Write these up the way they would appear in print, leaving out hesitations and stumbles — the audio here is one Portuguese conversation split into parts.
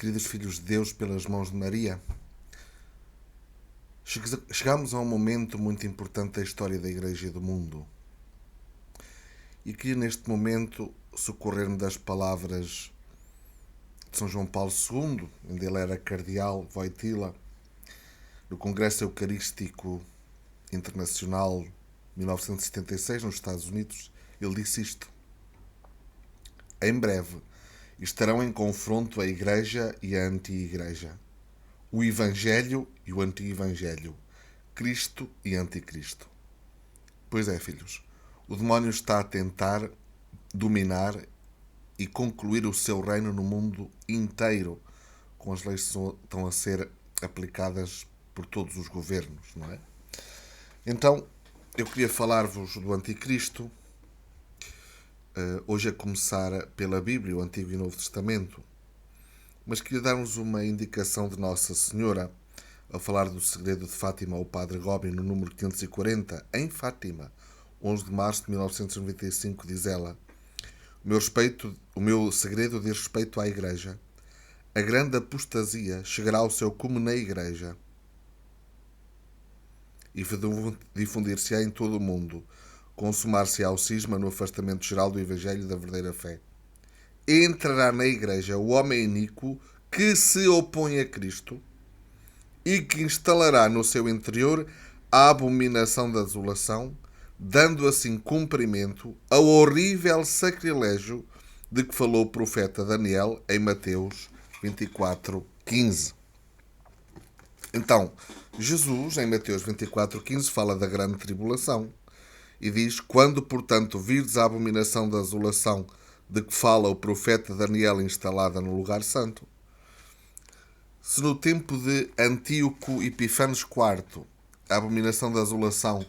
queridos filhos de Deus, pelas mãos de Maria, chegamos a um momento muito importante da história da Igreja e do mundo. E queria neste momento socorrer-me das palavras de São João Paulo II, onde ele era cardeal Wojtyła, no Congresso Eucarístico Internacional 1976, nos Estados Unidos. Ele disse isto: em breve estarão em confronto a Igreja e a Anti-Igreja, o Evangelho e o Anti-Evangelho, Cristo e Anticristo. Pois é, filhos, o demónio está a tentar dominar e concluir o seu reino no mundo inteiro, com as leis que estão a ser aplicadas por todos os governos, não é? Então, eu queria falar-vos do Anticristo, hoje a começar pela Bíblia, o Antigo e Novo Testamento, mas queria dar-vos uma indicação de Nossa Senhora, ao falar do segredo de Fátima ao Padre Gobi, no número 540, em Fátima, 11 de março de 1995, diz ela: o meu segredo diz respeito à Igreja. A grande apostasia chegará ao seu cume na Igreja e difundir-se-á em todo o mundo, consumar-se-á o cisma no afastamento geral do Evangelho e da verdadeira fé. Entrará na Igreja o homem iníquo que se opõe a Cristo e que instalará no seu interior a abominação da desolação, dando assim cumprimento ao horrível sacrilégio de que falou o profeta Daniel em Mateus 24:15. Então, Jesus, em Mateus 24:15, fala da grande tribulação e diz: quando, portanto, virdes a abominação da desolação de que fala o profeta Daniel instalada no lugar santo. Se no tempo de Antíoco Epifanes IV a abominação da desolação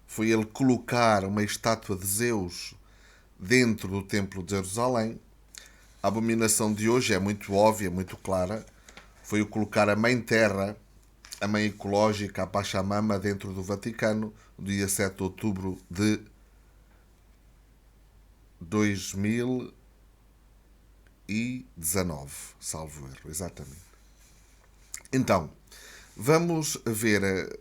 foi ele colocar uma estátua de Zeus dentro do templo de Jerusalém, a abominação de hoje é muito óbvia, muito clara. Foi o colocar a Mãe Terra, a Mãe Ecológica, a Pachamama, dentro do Vaticano, no dia 7 de outubro de 2019, salvo erro, exatamente. Então, vamos ver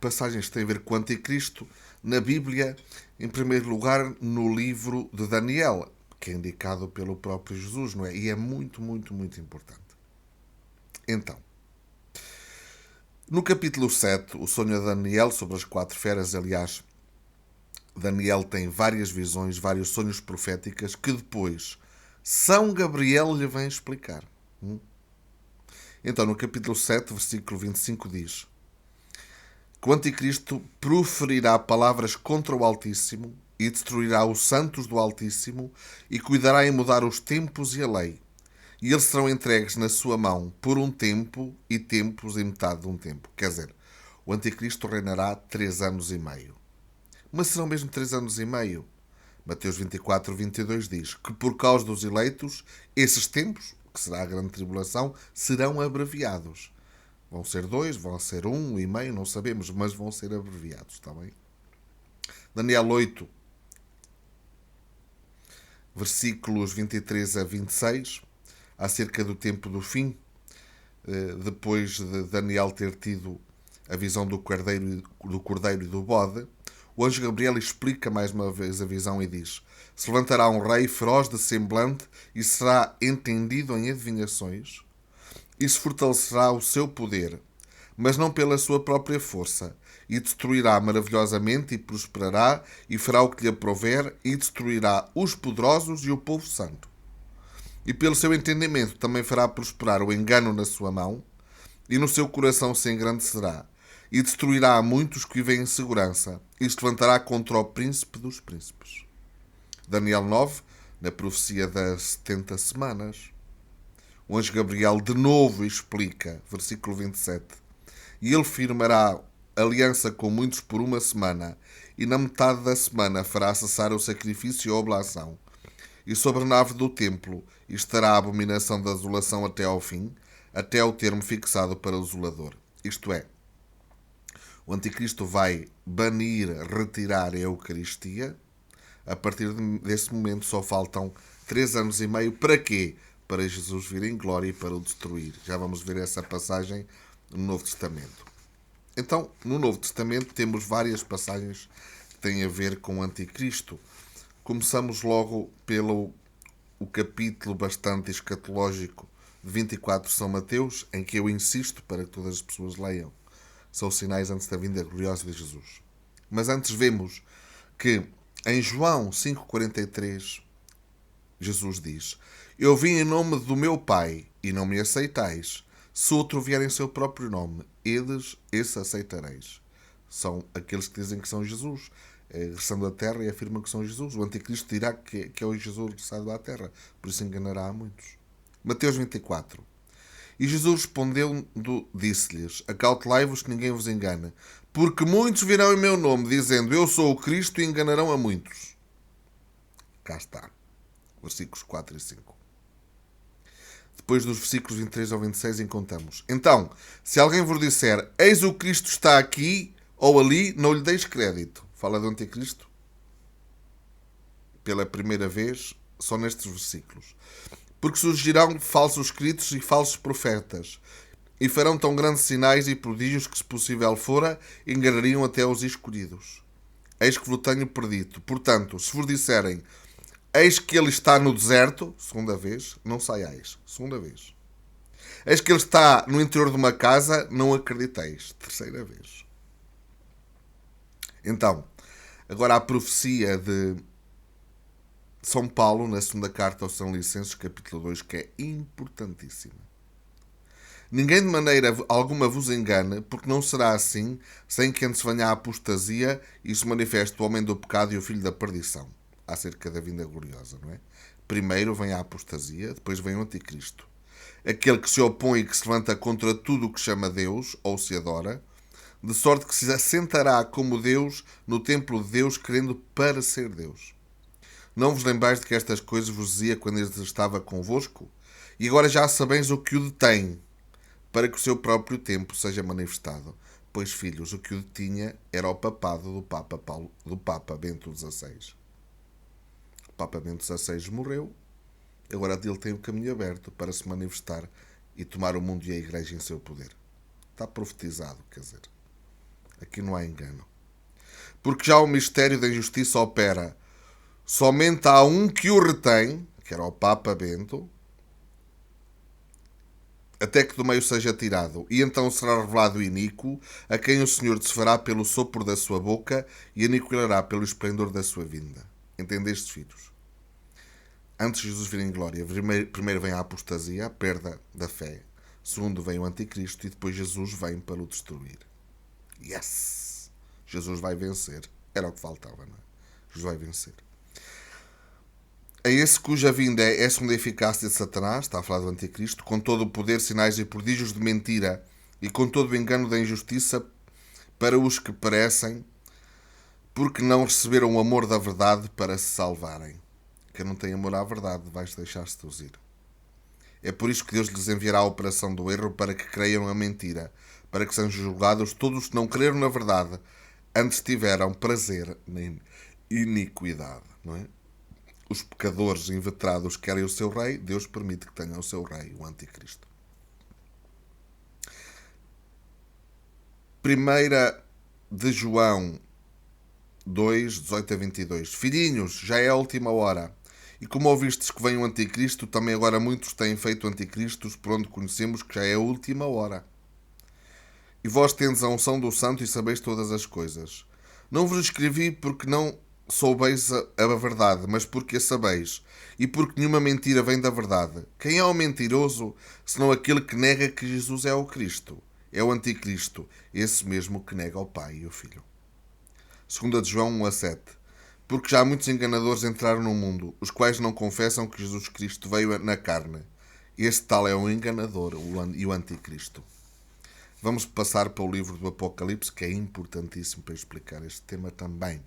passagens que têm a ver com o Anticristo na Bíblia, em primeiro lugar no livro de Daniel, que é indicado pelo próprio Jesus, não é? E é muito, muito, muito importante. Então, no capítulo 7, o sonho de Daniel sobre as 4 feras, aliás, Daniel tem várias visões, vários sonhos proféticos que depois São Gabriel lhe vem explicar. Então, no capítulo 7, versículo 25, diz que o Anticristo proferirá palavras contra o Altíssimo e destruirá os santos do Altíssimo e cuidará em mudar os tempos e a lei. E eles serão entregues na sua mão por um tempo e tempos e metade de um tempo. Quer dizer, o Anticristo reinará 3 anos e meio. Mas serão mesmo 3 anos e meio? Mateus 24:22 diz que por causa dos eleitos, esses tempos, que será a grande tribulação, serão abreviados. Vão ser 2, vão ser 1,5, não sabemos, mas vão ser abreviados, está bem? Daniel 8, versículos 23 a 26, acerca do tempo do fim, depois de Daniel ter tido a visão do cordeiro e do bode, o anjo Gabriel explica mais uma vez a visão e diz: se levantará um rei feroz de semblante e será entendido em adivinhações, e se fortalecerá o seu poder, mas não pela sua própria força, e destruirá maravilhosamente e prosperará, e fará o que lhe aprouver, e destruirá os poderosos e o povo santo. E pelo seu entendimento também fará prosperar o engano na sua mão, e no seu coração se engrandecerá, e destruirá a muitos que vivem em segurança, e se levantará contra o príncipe dos príncipes. Daniel 9, na profecia das 70 semanas. O anjo Gabriel de novo explica, versículo 27, e ele firmará aliança com muitos por 1 semana, e na metade da semana fará cessar o sacrifício e a oblação. E sobre a nave do templo estará a abominação da desolação até ao fim, até ao termo fixado para o desolador. Isto é, o Anticristo vai banir, retirar a Eucaristia. A partir desse momento só faltam 3 anos e meio. Para quê? para Jesus vir em glória e para o destruir. Já vamos ver essa passagem no Novo Testamento. Então, no Novo Testamento temos várias passagens que têm a ver com o Anticristo. Começamos logo pelo o capítulo bastante escatológico de 24 de São Mateus, em que eu insisto para que todas as pessoas leiam. São os sinais antes da vinda gloriosa de Jesus. Mas antes vemos que em João 5,43 Jesus diz: Eu vim em nome do meu Pai e não me aceitais. Se outro vier em seu próprio nome, esse aceitareis. São aqueles que dizem que são Jesus, regressando à terra e afirmam que são Jesus. O Anticristo dirá que é o Jesus regressado à terra, por isso enganará a muitos. Mateus 24. E Jesus respondendo, disse-lhes: Acautelai-vos que ninguém vos engane, porque muitos virão em meu nome, dizendo: Eu sou o Cristo, e enganarão a muitos. Cá está. Versículos 4 e 5. Depois dos versículos 23 ao 26 encontramos: Então, se alguém vos disser: Eis o Cristo está aqui ou ali, não lhe deis crédito. Fala do Anticristo pela primeira vez, só nestes versículos. Porque surgirão falsos escritos e falsos profetas, e farão tão grandes sinais e prodígios que, se possível fora, enganariam até os escolhidos. Eis que vos tenho predito. Portanto, se vos disserem: Eis que ele está no deserto, segunda vez, não saiais. Segunda vez. Eis que ele está no interior de uma casa, não acrediteis. Terceira vez. Então, agora a profecia de São Paulo, na segunda carta aos São Licenses, capítulo 2, que é importantíssima. Ninguém de maneira alguma vos engane, porque não será assim, sem que antes venha a apostasia e se manifeste o homem do pecado e o filho da perdição. Acerca da vinda gloriosa, não é? Primeiro vem a apostasia, depois vem o Anticristo. Aquele que se opõe e que se levanta contra tudo o que chama Deus, ou se adora, de sorte que se assentará como Deus no templo de Deus, querendo para ser Deus. Não vos lembrais de que estas coisas vos dizia quando ele estava convosco? E agora já sabeis o que o detém, para que o seu próprio tempo seja manifestado. Pois, filhos, o que o detinha era o papado do Papa Bento XVI. O Papa Bento XVI morreu, agora ele tem o caminho aberto para se manifestar e tomar o mundo e a Igreja em seu poder. Está profetizado, quer dizer. Aqui não há engano. Porque já o mistério da injustiça opera. Somente há um que o retém, que era o Papa Bento, até que do meio seja tirado. E então será revelado o iníquo, a quem o Senhor desfará pelo sopro da sua boca e aniquilará pelo esplendor da sua vinda. Entendeste, filhos? Antes de Jesus vir em glória, primeiro vem a apostasia, a perda da fé. Segundo vem o Anticristo e depois Jesus vem para o destruir. Yes! Jesus vai vencer. Era o que faltava, não é? Jesus vai vencer. A esse cuja vinda é a segunda eficácia de Satanás, está a falar do Anticristo, com todo o poder, sinais e prodígios de mentira e com todo o engano da injustiça para os que perecem, porque não receberam o amor da verdade para se salvarem. Quem não tem amor à verdade vai-se deixar seduzir. É por isso que Deus lhes enviará a operação do erro para que creiam a mentira, para que sejam julgados todos que não creram na verdade, antes tiveram prazer na iniquidade, não é? Os pecadores invetrados querem o seu rei, Deus permite que tenham o seu rei, o Anticristo. 1 de João 2, 18 a 22. Filhinhos, já é a última hora. E como ouvistes que vem o Anticristo, também agora muitos têm feito Anticristos, por onde conhecemos que já é a última hora. E vós tendes a unção do Santo e sabeis todas as coisas. Não vos escrevi porque não soubeis a verdade, mas porque a sabeis, e porque nenhuma mentira vem da verdade. Quem é o mentiroso, senão aquele que nega que Jesus é o Cristo? É o Anticristo, esse mesmo que nega o Pai e o Filho. 2 de João 1 a 7. Porque já muitos enganadores entraram no mundo, os quais não confessam que Jesus Cristo veio na carne. Este tal é o enganador e o Anticristo. Vamos passar para o livro do Apocalipse, que é importantíssimo para explicar este tema também.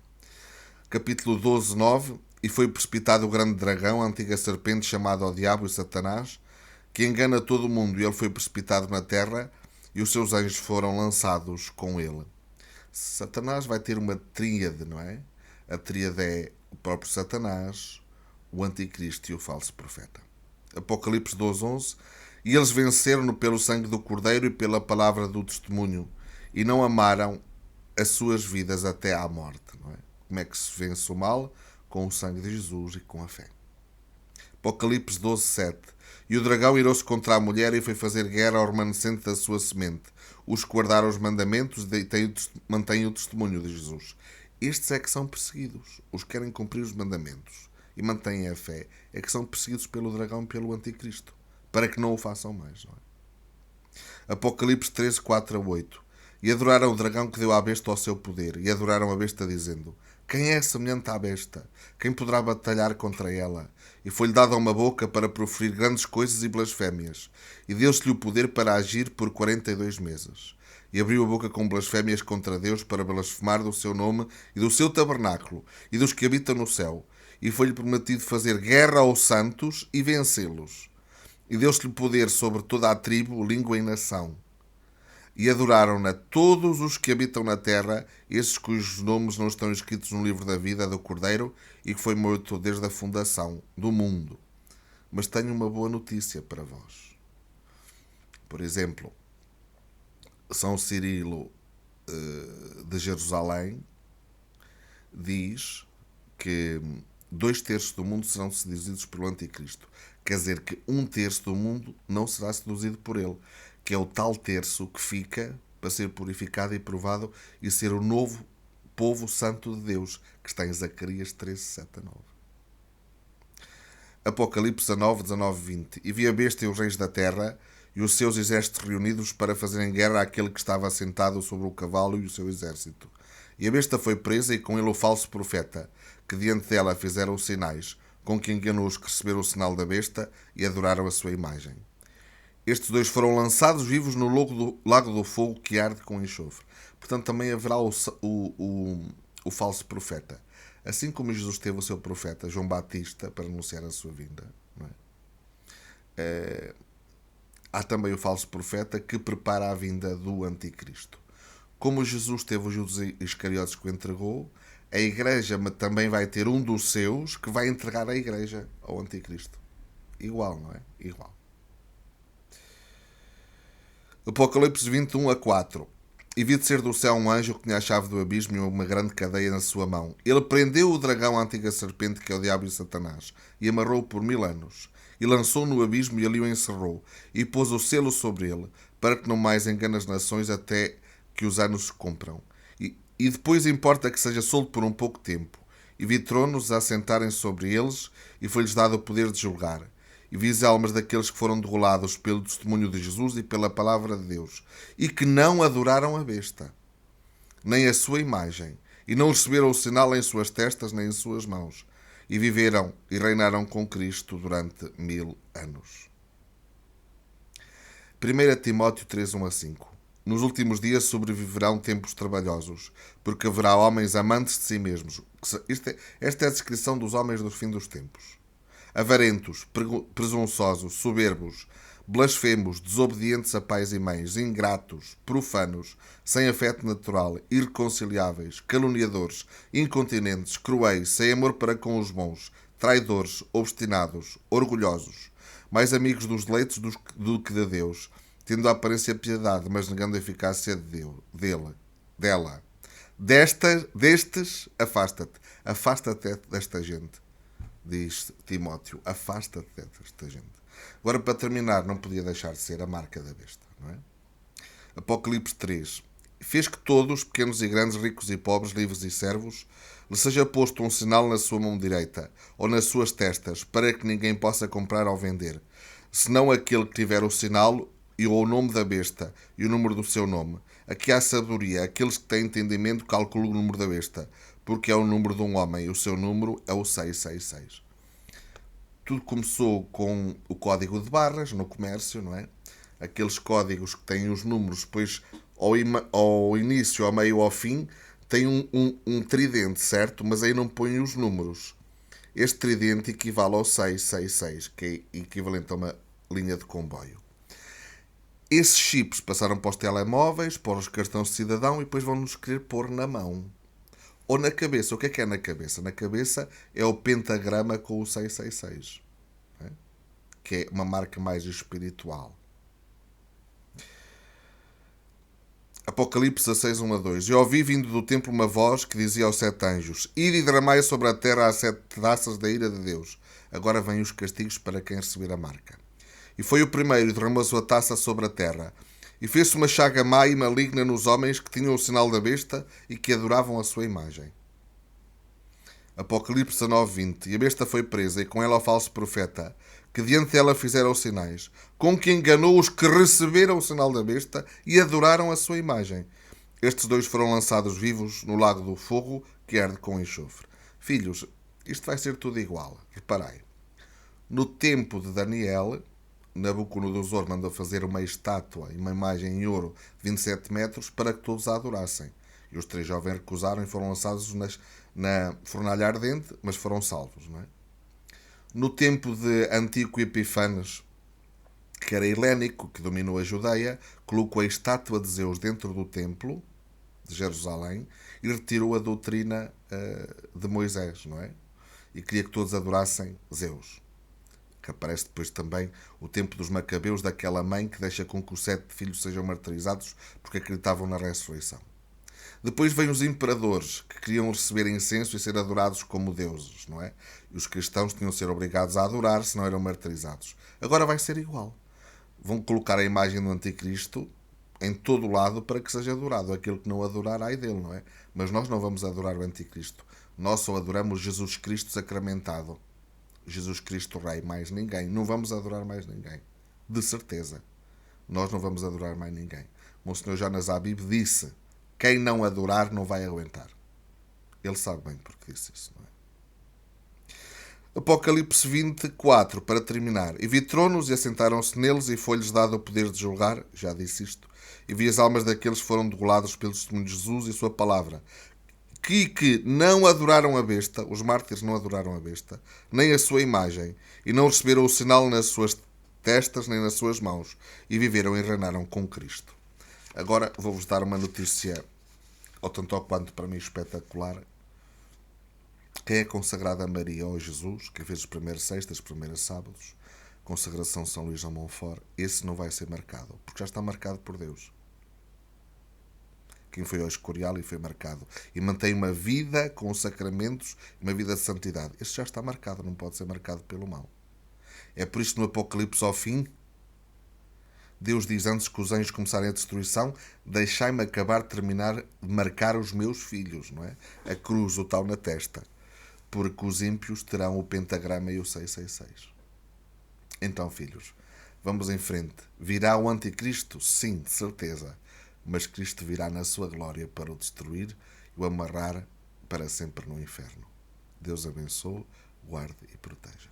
Capítulo 12, 9. E foi precipitado o grande dragão, a antiga serpente, chamada o Diabo e Satanás, que engana todo o mundo, e ele foi precipitado na terra, e os seus anjos foram lançados com ele. Satanás vai ter uma tríade, não é? A tríade é o próprio Satanás, o Anticristo e o falso profeta. Apocalipse 12:11. E eles venceram-no pelo sangue do Cordeiro e pela palavra do testemunho, e não amaram as suas vidas até à morte. Não é? Como é que se vence o mal? Com o sangue de Jesus e com a fé. Apocalipse 12:7. E o dragão irou-se contra a mulher e foi fazer guerra ao remanescente da sua semente, os que guardaram os mandamentos e mantêm o testemunho de Jesus. Estes é que são perseguidos, os que querem cumprir os mandamentos e mantêm a fé, é que são perseguidos pelo dragão e pelo anticristo, para que não o façam mais. Não é? Apocalipse 13:4-8. E adoraram o dragão que deu à besta ao seu poder, e adoraram a besta dizendo: quem é semelhante à besta? Quem poderá batalhar contra ela? E foi-lhe dada uma boca para proferir grandes coisas e blasfémias, e deu-se-lhe o poder para agir por 42 meses. E abriu a boca com blasfémias contra Deus para blasfemar do seu nome e do seu tabernáculo e dos que habitam no céu. E foi-lhe prometido fazer guerra aos santos e vencê-los. E deu-se-lhe poder sobre toda a tribo, língua e nação. E adoraram-na todos os que habitam na terra, esses cujos nomes não estão escritos no livro da vida do Cordeiro e que foi morto desde a fundação do mundo. Mas tenho uma boa notícia para vós. Por exemplo, São Cirilo de Jerusalém diz que 2/3 do mundo serão seduzidos pelo anticristo. Quer dizer que 1/3 do mundo não será seduzido por ele, que é o tal terço que fica para ser purificado e provado e ser o novo povo santo de Deus, que está em Zacarias 13:7-9. Apocalipse 19:19-20. E vi a besta e os reis da terra e os seus exércitos reunidos para fazerem guerra àquele que estava assentado sobre o cavalo e o seu exército. E a besta foi presa e com ele o falso profeta, que diante dela fizeram os sinais, com que enganou os que receberam o sinal da besta e adoraram a sua imagem. Estes dois foram lançados vivos no lago do fogo que arde com enxofre. Portanto, também haverá o falso profeta. Assim como Jesus teve o seu profeta, João Batista, para anunciar a sua vinda. Não é? Há também o falso profeta que prepara a vinda do anticristo. Como Jesus teve os Judas Iscariotes que o entregou, a igreja também vai ter um dos seus que vai entregar a igreja ao anticristo. Igual, não é? Igual. Apocalipse 21:4. E vi descer do céu um anjo que tinha a chave do abismo e uma grande cadeia na sua mão. Ele prendeu o dragão, a antiga serpente, que é o diabo e Satanás, e amarrou-o por 1000 anos. E lançou-o no abismo e ali o encerrou, e pôs o selo sobre ele, para que não mais engane as nações até que os anos se cumpram. E depois importa que seja solto por um pouco tempo. E vi tronos a assentarem sobre eles, e foi-lhes dado o poder de julgar. E vi as almas daqueles que foram derrolados pelo testemunho de Jesus e pela palavra de Deus, e que não adoraram a besta, nem a sua imagem, e não receberam o sinal em suas testas nem em suas mãos, e viveram e reinaram com Cristo durante 1000 anos. 1 Timóteo 3:1-5. Nos últimos dias sobreviverão tempos trabalhosos, porque haverá homens amantes de si mesmos. Esta é a descrição dos homens do fim dos tempos. Avarentos, presunçosos, soberbos, blasfemos, desobedientes a pais e mães, ingratos, profanos, sem afeto natural, irreconciliáveis, caluniadores, incontinentes, cruéis, sem amor para com os bons, traidores, obstinados, orgulhosos, mais amigos dos deleitos do que de Deus, tendo a aparência de piedade, mas negando a eficácia dela. Destes, afasta-te. Afasta-te desta gente. Diz Timóteo, afasta-te desta gente. Agora, para terminar, não podia deixar de ser a marca da besta, não é? Apocalipse 3. Fez que todos, pequenos e grandes, ricos e pobres, livres e servos, lhe seja posto um sinal na sua mão direita ou nas suas testas, para que ninguém possa comprar ou vender, senão aquele que tiver o sinal e ou o nome da besta e o número do seu nome. Aqui há sabedoria. Aqueles que têm entendimento calculam o número da besta, porque é o número de um homem e o seu número é o 666. Tudo começou com o código de barras no comércio, não é? Aqueles códigos que têm os números, depois ao início, ao meio, ao fim, tem um tridente, certo? Mas aí não põe os números. Este tridente equivale ao 666, que é equivalente a uma linha de comboio. Esses chips passaram para os telemóveis, para os cartões de cidadão e depois vão-nos querer pôr na mão. Ou na cabeça. O que é na cabeça? Na cabeça é o pentagrama com o 666. É? que é uma marca mais espiritual. Apocalipse 16, 1 a 2. E ouvi vindo do templo uma voz que dizia aos 7 anjos: Ide e derramai sobre a terra as 7 taças da ira de Deus. Agora vêm os castigos para quem receber a marca. E foi o primeiro e derramou a sua taça sobre a terra. E fez-se uma chaga má e maligna nos homens que tinham o sinal da besta e que adoravam a sua imagem. Apocalipse 19, 20. E a besta foi presa, e com ela o falso profeta, que diante dela fizeram os sinais, com que enganou os que receberam o sinal da besta e adoraram a sua imagem. Estes dois foram lançados vivos no lago do fogo, que arde com enxofre. Filhos, isto vai ser tudo igual. Reparai. No tempo de Daniel, Nabucodonosor mandou fazer uma estátua e uma imagem em ouro de 27 metros para que todos a adorassem. E os 3 jovens recusaram e foram lançados na fornalha ardente, mas foram salvos. Não é? No tempo de Antíoco Epifanes, que era helénico, que dominou a Judeia, colocou a estátua de Zeus dentro do templo de Jerusalém e retirou a doutrina de Moisés, não é? E queria que todos adorassem Zeus. Que aparece depois também o tempo dos Macabeus, daquela mãe que deixa com que os 7 filhos sejam martirizados porque acreditavam na ressurreição. Depois vêm os imperadores, que queriam receber incenso e ser adorados como deuses, não é? E os cristãos tinham de ser obrigados a adorar, se não eram martirizados. Agora vai ser igual. Vão colocar a imagem do anticristo em todo o lado para que seja adorado. Aquele que não adorar, ai dele, não é? Mas nós não vamos adorar o anticristo. Nós só adoramos Jesus Cristo sacramentado. Jesus Cristo Rei, mais ninguém. Não vamos adorar mais ninguém. De certeza. Nós não vamos adorar mais ninguém. Monsenhor Jonas Habib disse: quem não adorar não vai aguentar. Ele sabe bem porque disse isso, não é? Apocalipse 24, para terminar. E vi tronos e assentaram-se neles e foi-lhes dado o poder de julgar, já disse isto, e vi as almas daqueles que foram degolados pelo testemunho de Jesus e sua palavra, que não adoraram a besta, os mártires não adoraram a besta, nem a sua imagem, e não receberam o sinal nas suas testas nem nas suas mãos, e viveram e reinaram com Cristo. Agora vou-vos dar uma notícia, ou tanto ou quanto para mim espetacular. Quem é consagrado a Maria ou a Jesus, que fez os primeiros sextas, os primeiros sábados, consagração São Luís de Montfort, esse não vai ser marcado, porque já está marcado por Deus. Quem foi ao Escorial e foi marcado, e mantém uma vida com os sacramentos, uma vida de santidade, esse já está marcado, não pode ser marcado pelo mal. É por isso que no Apocalipse ao fim, Deus diz, antes que os anjos começarem a destruição, deixai-me acabar de terminar de marcar os meus filhos, não é? A cruz, o tal na testa. Porque os ímpios terão o pentagrama e o 666. Então, filhos, vamos em frente. Virá o anticristo? Sim, de certeza. Mas Cristo virá na sua glória para o destruir e o amarrar para sempre no inferno. Deus abençoe, guarde e proteja.